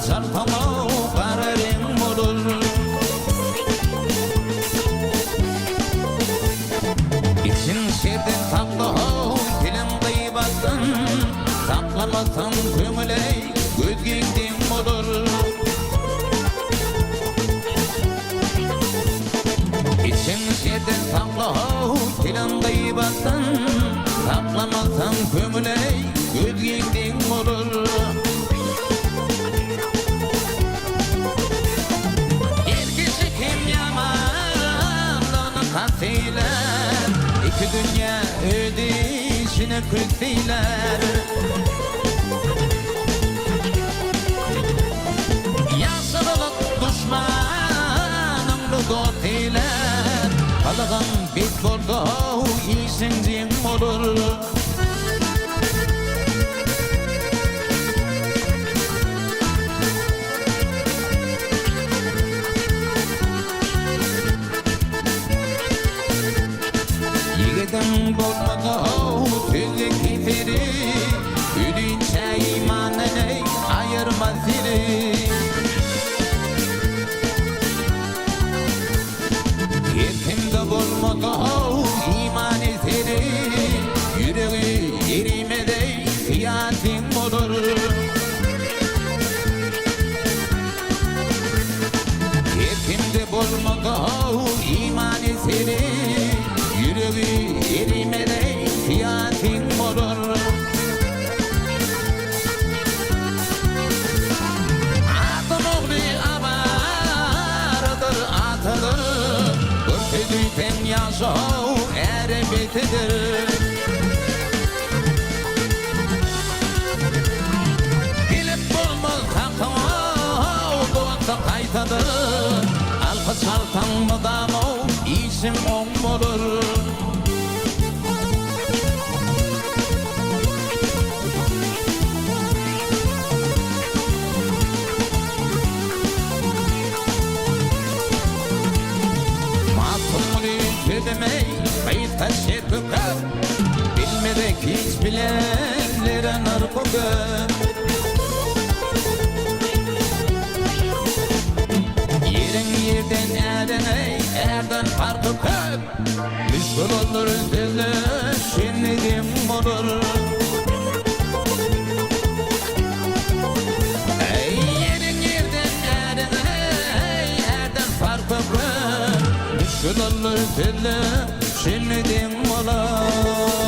Çarpama kararım olur. İçin şerden tatlı dilim kıybatın, saklamasam kömüley göz giydim olur. İçin şerden tatlı dilim kıybatın, saklamasam kömüley göz giydim olur. İki dünya ödeyişine kırktiler. Yaşlılık düşmanımlı dostiler. Kalığın bit bordo işincin olur. Yiğidim bolmadı tüzük ifiri, üdünçe imanını ayırmaz zili. Yetimde bolmadı iman eseri, yüreği erimede fiyatin olur. Yetimde bolmadı iman eseri, yüreği erimede fiyatin olur. Atın oğlu abarıdır atıdır, örtüdüyten yaşa erebetidir. Bilip bulmaz hakkı dosta kaytadır, alkı çaltan mıdam işim on olur. Demey, kayıt taşı tükar, bilmedek hiç bilenlere nar kokar. Yerin yerden erdene, erden farkı kök. Müşkül olur üzerine, şenlidim olur. Yerin yerden erdene, erden farkı kök. Müşkül olur üzerine, şenlidim olur.